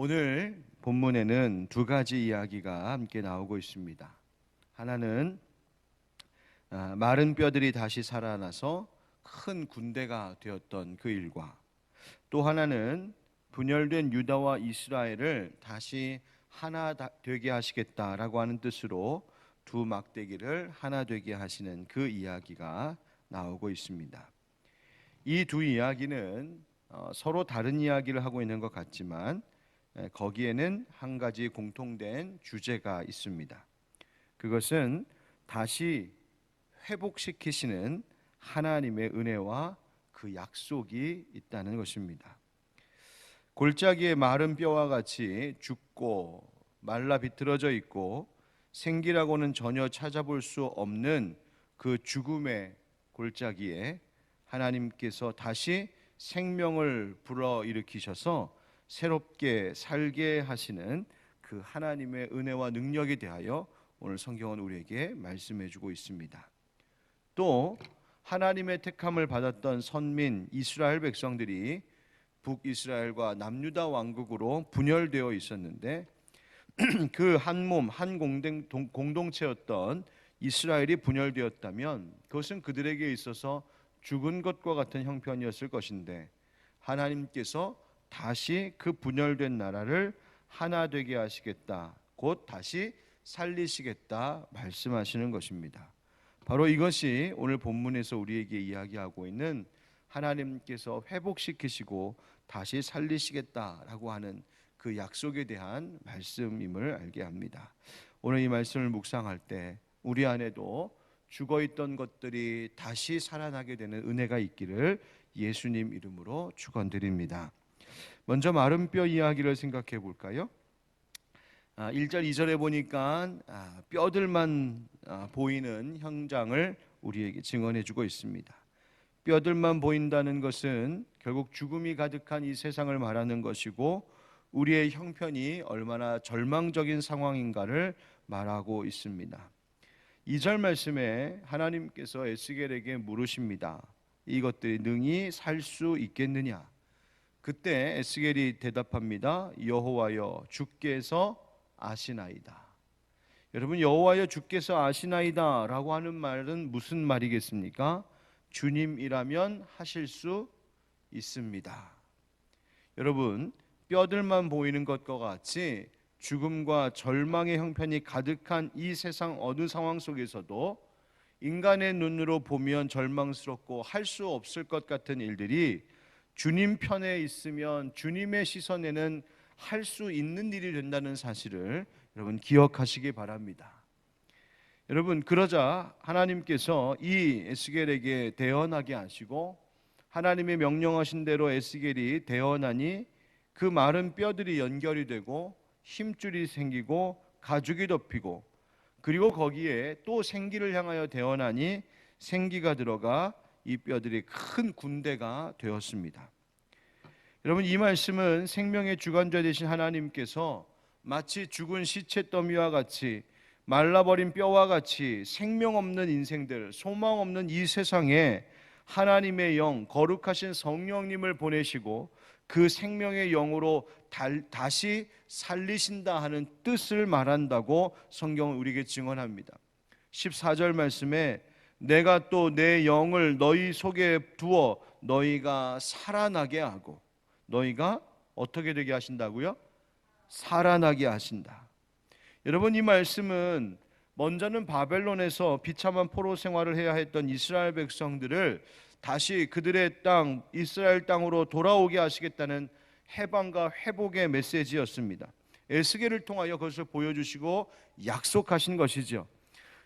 오늘 본문에는 두 가지 이야기가 함께 나오고 있습니다. 하나는 마른 뼈들이 다시 살아나서 큰 군대가 되었던 그 일과, 또 하나는 분열된 유다와 이스라엘을 다시 하나 되게 하시겠다라고 하는 뜻으로 두 막대기를 하나 되게 하시는 그 이야기가 나오고 있습니다. 이 두 이야기는 서로 다른 이야기를 하고 있는 것 같지만 거기에는 한 가지 공통된 주제가 있습니다. 그것은 다시 회복시키시는 하나님의 은혜와 그 약속이 있다는 것입니다. 골짜기의 마른 뼈와 같이 죽고 말라 비틀어져 있고 생기라고는 전혀 찾아볼 수 없는 그 죽음의 골짜기에 하나님께서 다시 생명을 불어일으키셔서 새롭게 살게 하시는 그 하나님의 은혜와 능력에 대하여 오늘 성경은 우리에게 말씀해 주고 있습니다. 또 하나님의 택함을 받았던 선민 이스라엘 백성들이 북이스라엘과 남유다 왕국으로 분열되어 있었는데 그 한 몸, 한 공동체였던 이스라엘이 분열되었다면 그것은 그들에게 있어서 죽은 것과 같은 형편이었을 것인데 하나님께서 다시 그 분열된 나라를 하나 되게 하시겠다, 곧 다시 살리시겠다 말씀하시는 것입니다. 바로 이것이 오늘 본문에서 우리에게 이야기하고 있는 하나님께서 회복시키시고 다시 살리시겠다라고 하는 그 약속에 대한 말씀임을 알게 합니다. 오늘 이 말씀을 묵상할 때 우리 안에도 죽어있던 것들이 다시 살아나게 되는 은혜가 있기를 예수님 이름으로 축원드립니다. 먼저 마른 뼈 이야기를 생각해 볼까요? 1절 2절에 보니까 뼈들만 보이는 형장을 우리에게 증언해 주고 있습니다. 뼈들만 보인다는 것은 결국 죽음이 가득한 이 세상을 말하는 것이고 우리의 형편이 얼마나 절망적인 상황인가를 말하고 있습니다. 2절 말씀에 하나님께서 에스겔에게 물으십니다. 이것들이 능히 살 수 있겠느냐? 그때 에스겔이 대답합니다. 여호와여 주께서 아시나이다. 여러분, 여호와여 주께서 아시나이다 라고 하는 말은 무슨 말이겠습니까? 주님이라면 하실 수 있습니다. 여러분, 뼈들만 보이는 것과 같이 죽음과 절망의 형편이 가득한 이 세상 어느 상황 속에서도 인간의 눈으로 보면 절망스럽고 할 수 없을 것 같은 일들이 주님 편에 있으면 주님의 시선에는 할 수 있는 일이 된다는 사실을 여러분 기억하시기 바랍니다. 여러분, 그러자 하나님께서 이 에스겔에게 대언하게 하시고 하나님의 명령하신 대로 에스겔이 대언하니 그 마른 뼈들이 연결이 되고 힘줄이 생기고 가죽이 덮이고 그리고 거기에 또 생기를 향하여 대언하니 생기가 들어가 이 뼈들이 큰 군대가 되었습니다. 여러분, 이 말씀은 생명의 주관자 되신 하나님께서 마치 죽은 시체 더미와 같이 말라버린 뼈와 같이 생명 없는 인생들, 소망 없는 이 세상에 하나님의 영, 거룩하신 성령님을 보내시고 그 생명의 영으로 다시 살리신다 하는 뜻을 말한다고 성경은 우리에게 증언합니다. 14절 말씀에 내가 또 내 영을 너희 속에 두어 너희가 살아나게 하고, 너희가 어떻게 되게 하신다고요? 살아나게 하신다. 여러분, 이 말씀은 먼저는 바벨론에서 비참한 포로 생활을 해야 했던 이스라엘 백성들을 다시 그들의 땅 이스라엘 땅으로 돌아오게 하시겠다는 해방과 회복의 메시지였습니다. 에스겔을 통하여 그것을 보여주시고 약속하신 것이죠.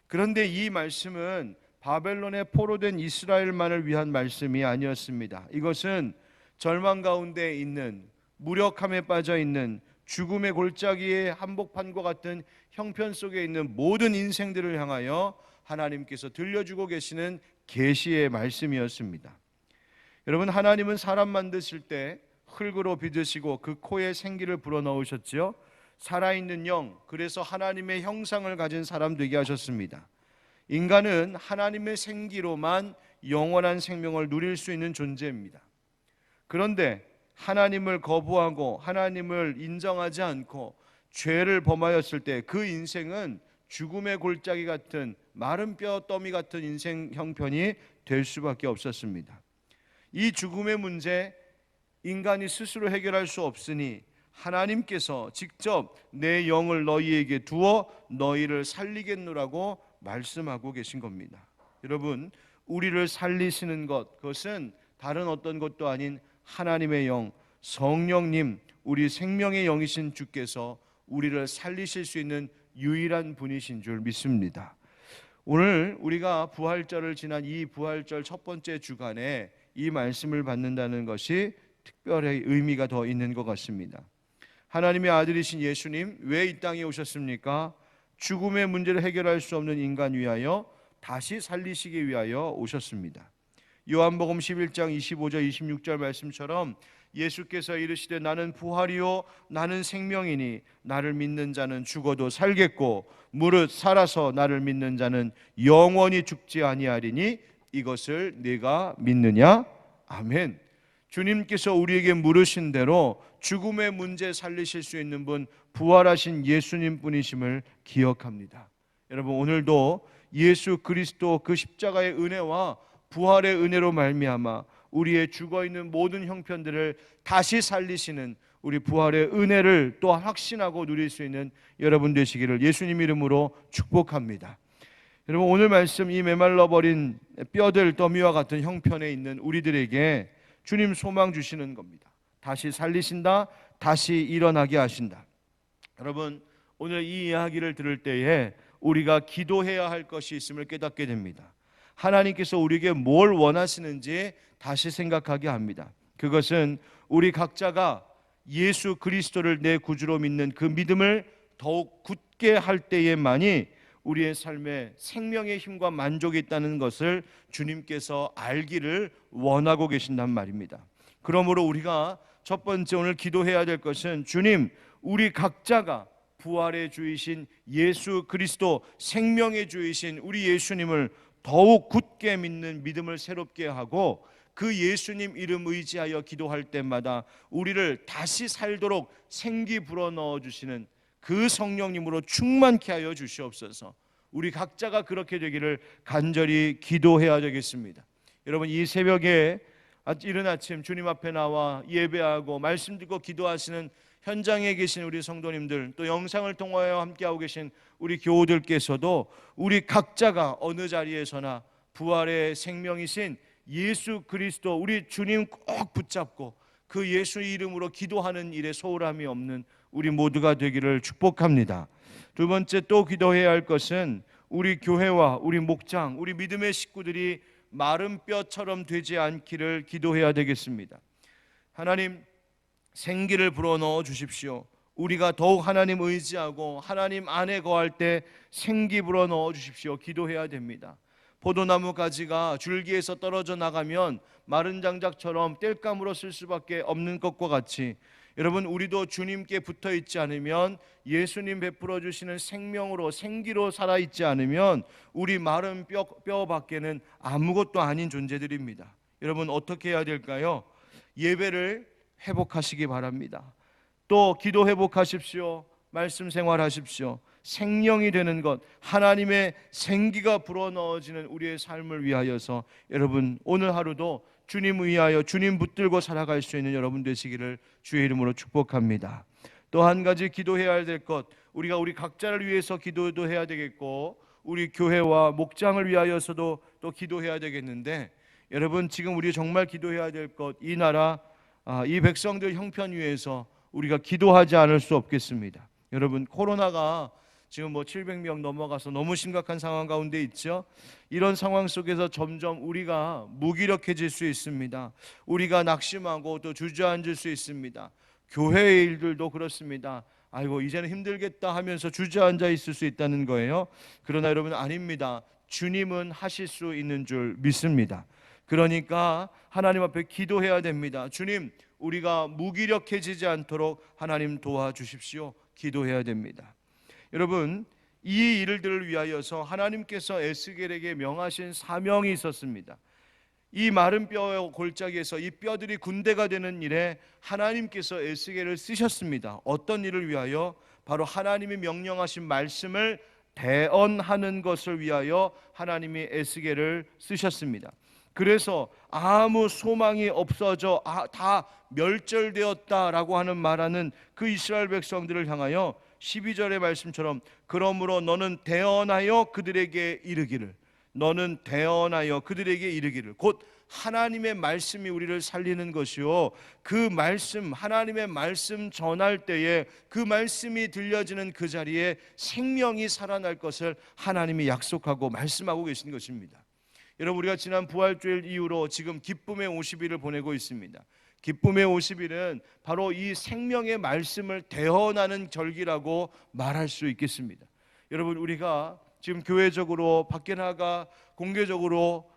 그런데 이 말씀은 바벨론에 포로된 이스라엘만을 위한 말씀이 아니었습니다. 이것은 절망 가운데 있는, 무력함에 빠져 있는, 죽음의 골짜기에 한복판과 같은 형편 속에 있는 모든 인생들을 향하여 하나님께서 들려주고 계시는 계시의 말씀이었습니다. 여러분, 하나님은 사람 만드실 때 흙으로 빚으시고 그 코에 생기를 불어넣으셨지요. 살아있는 영, 그래서 하나님의 형상을 가진 사람 되게 하셨습니다. 인간은 하나님의 생기로만 영원한 생명을 누릴 수 있는 존재입니다. 그런데 하나님을 거부하고 하나님을 인정하지 않고 죄를 범하였을 때 그 인생은 죽음의 골짜기 같은 마른 뼈 더미 같은 인생 형편이 될 수밖에 없었습니다. 이 죽음의 문제 인간이 스스로 해결할 수 없으니 하나님께서 직접 내 영을 너희에게 두어 너희를 살리겠노라고 말씀하고 계신 겁니다. 여러분, 우리를 살리시는 것, 그것은 다른 어떤 것도 아닌 하나님의 영, 성령님, 우리 생명의 영이신 주께서 우리를 살리실 수 있는 유일한 분이신 줄 믿습니다. 오늘 우리가 부활절을 지난 이 부활절 첫 번째 주간에 이 말씀을 받는다는 것이 특별히 의미가 더 있는 것 같습니다. 하나님의 아들이신 예수님 왜 이 땅에 오셨습니까? 죽음의 문제를 해결할 수 없는 인간 위하여 다시 살리시기 위하여 오셨습니다. 요한복음 11장 25절 26절 말씀처럼 예수께서 이르시되 나는 부활이요 나는 생명이니 나를 믿는 자는 죽어도 살겠고 무릇 살아서 나를 믿는 자는 영원히 죽지 아니하리니 이것을 네가 믿느냐? 아멘. 주님께서 우리에게 물으신 대로 죽음의 문제 살리실 수 있는 분 부활하신 예수님 분이심을 기억합니다. 여러분, 오늘도 예수 그리스도 그 십자가의 은혜와 부활의 은혜로 말미암아 우리의 죽어있는 모든 형편들을 다시 살리시는 우리 부활의 은혜를 또 확신하고 누릴 수 있는 여러분 되시기를 예수님 이름으로 축복합니다. 여러분, 오늘 말씀 이 메말라버린 뼈들 더미와 같은 형편에 있는 우리들에게 주님 소망 주시는 겁니다. 다시 살리신다, 다시 일어나게 하신다. 여러분, 오늘 이 이야기를 들을 때에 우리가 기도해야 할 것이 있음을 깨닫게 됩니다. 하나님께서 우리에게 뭘 원하시는지 다시 생각하게 합니다. 그것은 우리 각자가 예수 그리스도를 내 구주로 믿는 그 믿음을 더욱 굳게 할 때에만이 우리의 삶에 생명의 힘과 만족이 있다는 것을 주님께서 알기를 원하고 계신단 말입니다. 그러므로 우리가 첫 번째 오늘 기도해야 될 것은 주님, 우리 각자가 부활의 주이신 예수 그리스도, 생명의 주이신 우리 예수님을 더욱 굳게 믿는 믿음을 새롭게 하고 그 예수님 이름 의지하여 기도할 때마다 우리를 다시 살도록 생기 불어넣어 주시는 그 성령님으로 충만케 하여 주시옵소서. 우리 각자가 그렇게 되기를 간절히 기도해야 되겠습니다. 여러분, 이 새벽에 이른 아침 주님 앞에 나와 예배하고 말씀 듣고 기도하시는 현장에 계신 우리 성도님들, 또 영상을 통하여 함께하고 계신 우리 교우들께서도 우리 각자가 어느 자리에서나 부활의 생명이신 예수 그리스도 우리 주님 꼭 붙잡고 그 예수 이름으로 기도하는 일에 소홀함이 없는 우리 모두가 되기를 축복합니다. 두 번째 또 기도해야 할 것은 우리 교회와 우리 목장, 우리 믿음의 식구들이 마른 뼈처럼 되지 않기를 기도해야 되겠습니다. 하나님, 생기를 불어넣어 주십시오. 우리가 더욱 하나님 의지하고 하나님 안에 거할 때 생기 불어넣어 주십시오. 기도해야 됩니다. 포도나무 가지가 줄기에서 떨어져 나가면 마른 장작처럼 땔감으로 쓸 수밖에 없는 것과 같이 여러분, 우리도 주님께 붙어 있지 않으면, 예수님 베풀어 주시는 생명으로 생기로 살아 있지 않으면 우리 마른 뼈 밖에는 아무것도 아닌 존재들입니다. 여러분, 어떻게 해야 될까요? 예배를 회복하시기 바랍니다. 또 기도 회복하십시오. 말씀 생활하십시오. 생명이 되는 것, 하나님의 생기가 불어넣어지는 우리의 삶을 위하여서 여러분, 오늘 하루도 주님 위하여 주님 붙들고 살아갈 수 있는 여러분 되시기를 주의 이름으로 축복합니다. 또 한 가지 기도해야 될 것, 우리가 우리 각자를 위해서 기도도 해야 되겠고 우리 교회와 목장을 위하여서도 또 기도해야 되겠는데, 여러분, 지금 우리 정말 기도해야 될 것, 이 나라, 이 백성들 형편 위해서 우리가 기도하지 않을 수 없겠습니다. 여러분, 코로나가 지금 700명 넘어가서 너무 심각한 상황 가운데 있죠. 이런 상황 속에서 점점 우리가 무기력해질 수 있습니다. 우리가 낙심하고 또 주저앉을 수 있습니다. 교회의 일들도 그렇습니다. 아이고, 이제는 힘들겠다 하면서 주저앉아 있을 수 있다는 거예요. 그러나 여러분, 아닙니다. 주님은 하실 수 있는 줄 믿습니다. 그러니까 하나님 앞에 기도해야 됩니다. 주님, 우리가 무기력해지지 않도록 하나님 도와주십시오. 기도해야 됩니다. 여러분, 이 일들을 위하여서 하나님께서 에스겔에게 명하신 사명이 있었습니다. 이 마른 뼈 골짜기에서 이 뼈들이 군대가 되는 일에 하나님께서 에스겔을 쓰셨습니다. 어떤 일을 위하여? 바로 하나님이 명령하신 말씀을 대언하는 것을 위하여 하나님이 에스겔을 쓰셨습니다. 그래서 아무 소망이 없어져 다 멸절되었다라고 하는 말하는 그 이스라엘 백성들을 향하여 12절의 말씀처럼 그러므로 너는 대언하여 그들에게 이르기를, 너는 대언하여 그들에게 이르기를, 곧 하나님의 말씀이 우리를 살리는 것이요, 그 말씀, 하나님의 말씀 전할 때에 그 말씀이 들려지는 그 자리에 생명이 살아날 것을 하나님이 약속하고 말씀하고 계신 것입니다. 여러분, 우리가 지난 부활주일 이후로 지금 기쁨의 50일을 보내고 있습니다. 기쁨의 50일은 바로 이 생명의 말씀을 대언하는 절기라고 말할 수 있겠습니다. 여러분, 우리가 지금 교회적으로 밖에 나가 공개적으로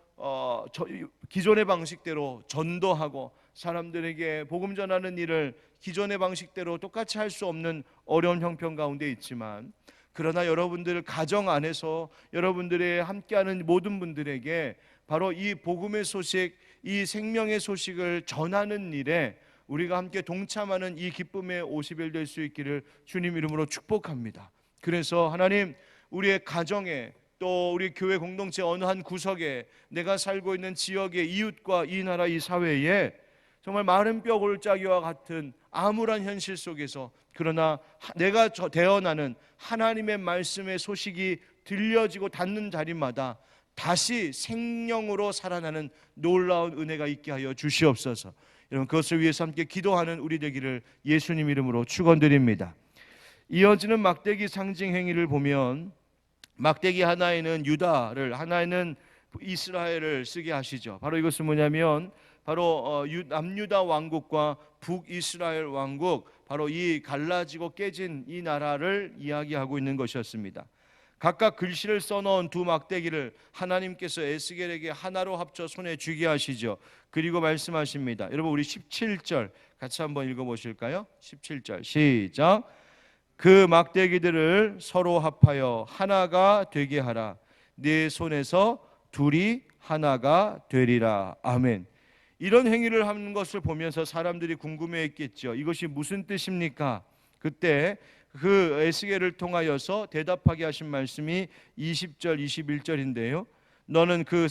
기존의 방식대로 전도하고 사람들에게 복음 전하는 일을 기존의 방식대로 똑같이 할 수 없는 어려운 형편 가운데 있지만, 그러나 여러분들 가정 안에서 여러분들의 함께하는 모든 분들에게 바로 이 복음의 소식, 이 생명의 소식을 전하는 일에 우리가 함께 동참하는 이 기쁨의 50일 될 수 있기를 주님 이름으로 축복합니다. 그래서 하나님, 우리의 가정에, 또 우리 교회 공동체 어느 한 구석에, 내가 살고 있는 지역의 이웃과 이 나라 이 사회에 정말 마른 뼈 골짜기와 같은 암울한 현실 속에서, 그러나 내가 대언하는 하나님의 말씀의 소식이 들려지고 닿는 자리마다 다시 생명으로 살아나는 놀라운 은혜가 있게 하여 주시옵소서. 여러분, 그것을 위해서 함께 기도하는 우리 되기를 예수님 이름으로 축원드립니다. 이어지는 막대기 상징 행위를 보면 막대기 하나에는 유다를, 하나에는 이스라엘을 쓰게 하시죠. 바로 이것은 뭐냐면 바로 남유다 왕국과 북이스라엘 왕국, 바로 이 갈라지고 깨진 이 나라를 이야기하고 있는 것이었습니다. 각각 글씨를 써놓은 두 막대기를 하나님께서 에스겔에게 하나로 합쳐 손에 쥐게 하시죠. 그리고 말씀하십니다. 여러분, 우리 17절 같이 한번 읽어보실까요? 17절 시작. 그 막대기들을 서로 합하여 하나가 되게 하라. 네 손에서 둘이 하나가 되리라. 아멘. 이런 행위를 하는 것을 보면서 사람들이 궁금해했겠죠. 이것이 무슨 뜻입니까? 그때 그 에스겔을 통하여서 대답하게 하신 말씀이 20절 21절인데요. 너는 글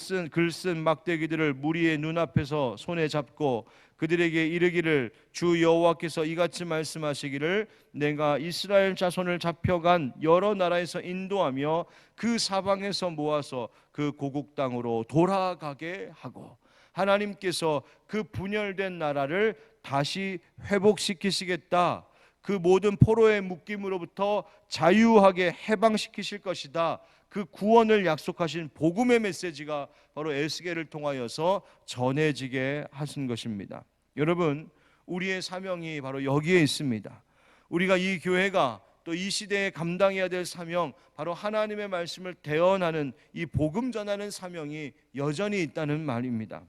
쓴 막대기들을 무리의 눈앞에서 손에 잡고 그들에게 이르기를, 주 여호와께서 이같이 말씀하시기를, 내가 이스라엘 자손을 잡혀간 여러 나라에서 인도하며 그 사방에서 모아서 그 고국 땅으로 돌아가게 하고, 하나님께서 그 분열된 나라를 다시 회복시키시겠다, 그 모든 포로의 묶임으로부터 자유하게 해방시키실 것이다, 그 구원을 약속하신 복음의 메시지가 바로 에스겔을 통하여서 전해지게 하신 것입니다. 여러분, 우리의 사명이 바로 여기에 있습니다. 우리가 이 교회가 또 이 시대에 감당해야 될 사명, 바로 하나님의 말씀을 대언하는 이 복음 전하는 사명이 여전히 있다는 말입니다.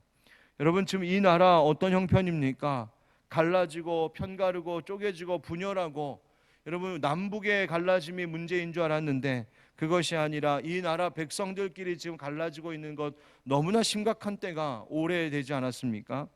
여러분, 지금 이 나라 어떤 형편입니까? 갈라지고 편가르고 쪼개지고 분열하고, 여러분, 남북의 갈라짐이 문제인 줄 알았는데 그것이 아니라 이 나라 백성들끼리 지금 갈라지고 있는 것, 너무나 심각한 때가 오래되지 않았습니까?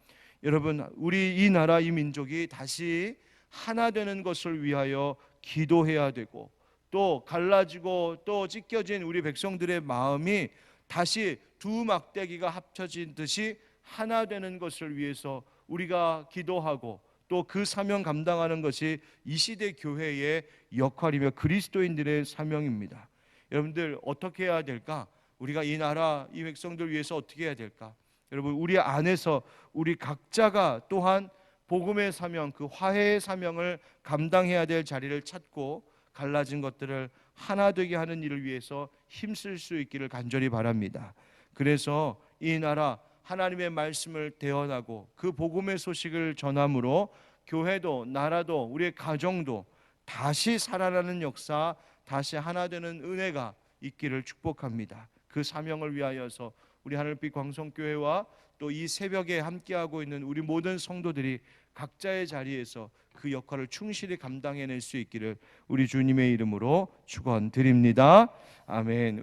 여러분, 우리 이 나라 이 민족이 다시 하나 되는 것을 위하여 기도해야 되고, 또 갈라지고 또 찢겨진 우리 백성들의 마음이 다시 두 막대기가 합쳐진 듯이 하나 되는 것을 위해서 우리가 기도하고 또 그 사명 감당하는 것이 이 시대 교회의 역할이며 그리스도인들의 사명입니다. 여러분들, 어떻게 해야 될까? 우리가 이 나라 이 백성들 위해서 어떻게 해야 될까? 여러분, 우리 안에서 우리 각자가 또한 복음의 사명, 그 화해의 사명을 감당해야 될 자리를 찾고 갈라진 것들을 하나 되게 하는 일을 위해서 힘쓸 수 있기를 간절히 바랍니다. 그래서 이 나라 하나님의 말씀을 대언하고 그 복음의 소식을 전함으로 교회도 나라도 우리의 가정도 다시 살아나는 역사, 다시 하나 되는 은혜가 있기를 축복합니다. 그 사명을 위하여서 우리 하늘빛 광성교회와 또 이 새벽에 함께하고 있는 우리 모든 성도들이 각자의 자리에서 그 역할을 충실히 감당해낼 수 있기를 우리 주님의 이름으로 축원드립니다. 아멘.